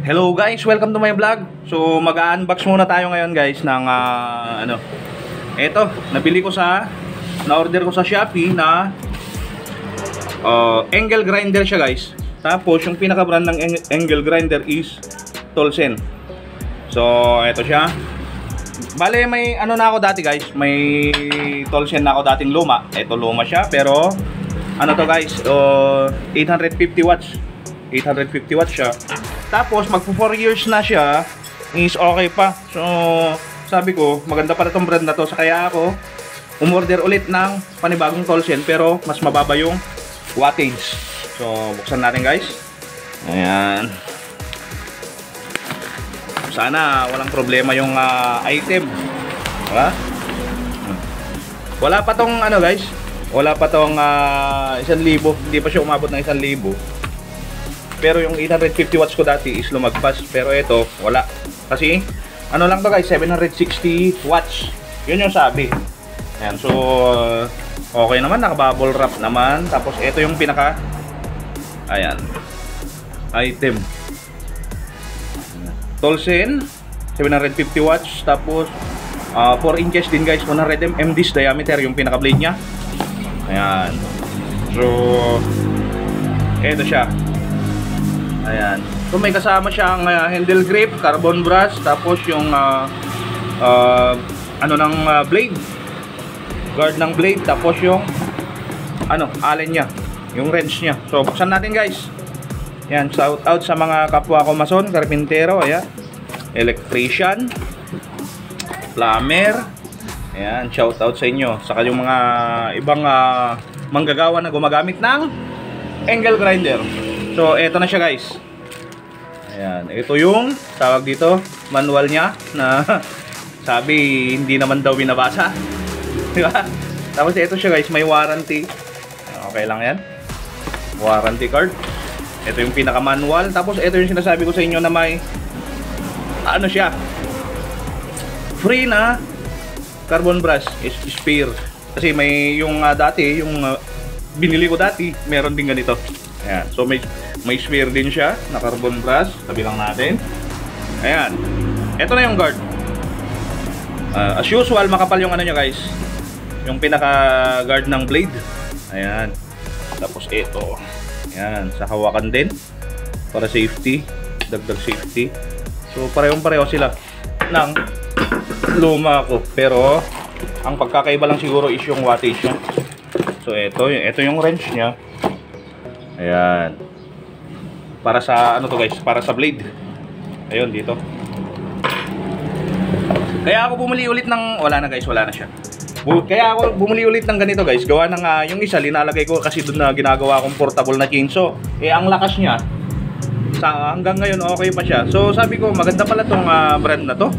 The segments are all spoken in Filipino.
Hello guys, welcome to my vlog. So mag-unbox muna tayo ngayon guys ng eto, na-order ko sa Shopee na angle grinder siya guys. Tapos yung pinaka brand ng angle grinder is Tolsen. So eto siya. Bale may ano na ako dati guys, may Tolsen na ako dating luma. Eto luma siya pero ano to guys, 850 watts. 850 watts siya. Tapos magpo 4 years na siya, is okay pa. So sabi ko maganda pala tong brand na to, sa kaya ako umorder ulit ng panibagong Tolsen pero mas mababa yung wattage. So buksan natin guys. Ayan. Sana walang problema yung item. Diba? Wala pa tong ano guys, wala pa tong 1,000. Hindi pa siya umabot ng 1,000. Pero yung 850 watts ko dati is lumagpas. Pero ito, wala. Kasi, ano lang to guys, 760 watts. Yun yung sabi. Ayan, so, okay naman, naka-bubble wrap naman. Tapos, ito yung pinaka, ayan, item. Tolsen, 750 watts. Tapos, 4 inches din guys, 100 mm this diameter yung pinaka-blade nya. Ayan. So, ito siya. Ayan. So may kasama siyang handle grip, carbon brush, tapos yung ano ng blade, guard ng blade, tapos yung ano, allen niya, yung wrench niya. So buksan natin guys. Ayan, shout out sa mga kapwa ko mason, karpintero, ayan, electrician, plumber. Ayan, shout out sa inyo. Saka yung mga ibang manggagawa na gumagamit ng angle grinder. So, eto na siya guys. Ayan, ito yung tawag dito, manual niya na sabi hindi naman daw binabasa. Diba? Tapos ito siya guys, may warranty. Okay lang yan. Warranty card. Ito yung pinaka manual. Tapos ito yung sinasabi ko sa inyo na may ano siya, free na carbon brush is spare. Kasi may yung dati, yung binili ko dati, meron din ganito. Ayan, so may spare din siya na carbon brush. Tabi lang natin. Ayan. Ito na yung guard. As usual, makapal yung ano nyo guys, yung pinaka guard ng blade. Ayan. Tapos ito. Ayan, sa hawakan din para safety, dagdag safety. So parehong-pareho sila ng luma ko. Pero ang pagkakaiba lang siguro is yung wattage niya. So ito yung wrench niya. Ayan. Para sa ano to guys, para sa blade. Ayun dito. Kaya ako bumili ulit ng wala na guys, wala na siya. Kaya ako bumili ulit ng ganito guys. Gawa ng yung isa linalagay ko kasi doon na ginagawa kong portable na chainsaw. Ang lakas niya hanggang ngayon okay pa siya. So sabi ko maganda pala tong brand na to,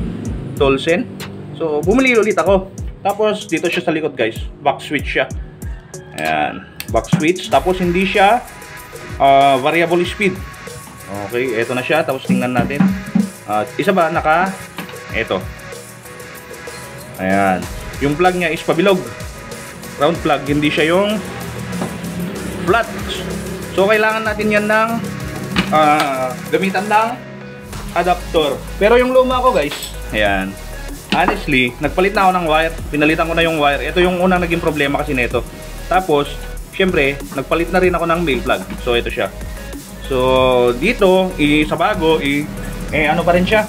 Tolsen. So bumili ulit ako. Tapos dito siya sa likod guys, back switch siya. Ayan, back switch. Tapos hindi siya variable speed. Okay, eto na siya. Tapos tingnan natin. Isa ba eto. Ayan. Yung plug niya is pabilog. Round plug, hindi siya yung flat. So kailangan natin yan ng gamitan ng adapter. Pero yung luma ko guys, ayan. Honestly, nagpalit na ako ng wire. Pinalitan ko na yung wire. Ito yung unang naging problema kasi nito. Tapos syempre, nagpalit na rin ako ng male plug. So, ito siya. So, dito, sa bago, ano pa rin siya?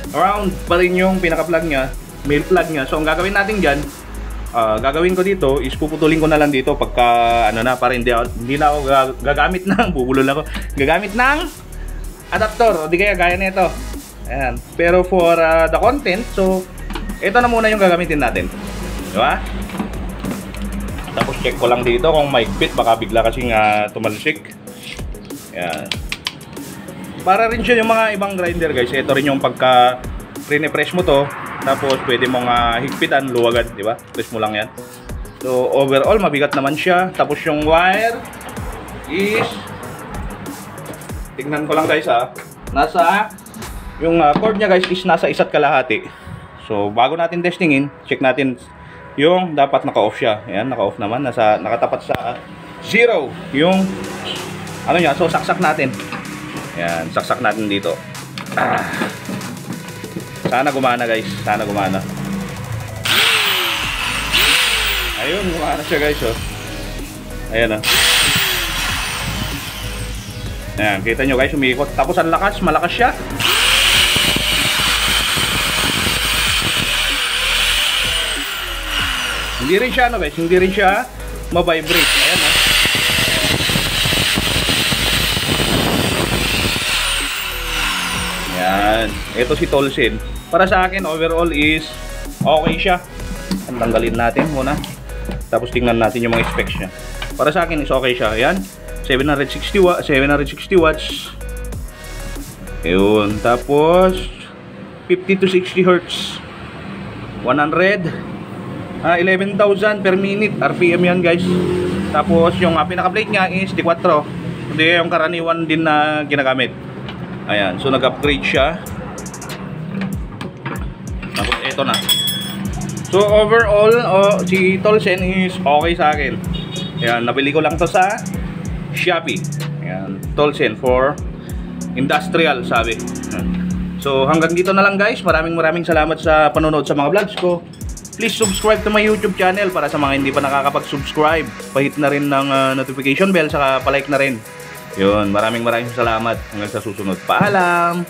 Round pa rin yung pinaka-plug niya, male plug niya. So, ang gagawin natin dyan, gagawin ko dito, is puputulin ko na lang dito pagka, ano na, para hindi na ako gagamit ng, bubulol ako, gagamit ng adapter, o di kaya gaya nito. Ayan. Pero for the content, so, ito na muna yung gagamitin natin. Diba? Tapos check ko lang dito kung mahigpit, baka bigla kasing tumalsik. Ayan. Para rin siya yung mga ibang grinder guys. Ito rin yung pagka press mo to, tapos pwede mong higpitan, luwagad, di ba? Press mo lang yan. So overall mabigat naman siya. Tapos yung wire is, tignan ko lang guys nasa yung cord nya guys is nasa 1.5. So bago natin testingin, check natin yung dapat naka-off siya. Ayan, naka-off naman, nakatapat sa 0 yung ano niya. So saksak natin. Yan, saksak natin dito. Sana gumana guys, sana gumana. Ayun, gumana siya guys, oh. Ayan, oh. Ayan, kita nyo guys, umiikot. Tapos ang lakas, malakas siya. Hindi rin siya, ano guys, hindi rin siya ma-vibrate. Ayan, oh. Ayan, ito si Tolsen. Para sa akin, overall is okay siya. Tanggalin natin muna. Tapos tingnan natin yung mga specs niya. Para sa akin is okay siya. Ayan. 760 watts. Ayun. Tapos 50 to 60 Hz. 11,000 per minute RPM yan guys. Tapos yung pinaka-plate niya is D4. Hindi yung karaniwan din na ginagamit. Ayan. So nag-upgrade siya. Tapos ito na. So overall, si Tolsen is okay sa akin. Ayan, nabili ko lang to sa Shopee. Ayan, Tolsen for industrial, sabi. Ayan. So hanggang dito na lang guys. Maraming salamat sa panonood sa mga vlogs ko. Please subscribe to my YouTube channel para sa mga hindi pa nakakapag-subscribe. Pahit na rin ng notification bell, saka palike na rin. Yun, maraming salamat. Hanggang sa susunod. Paalam!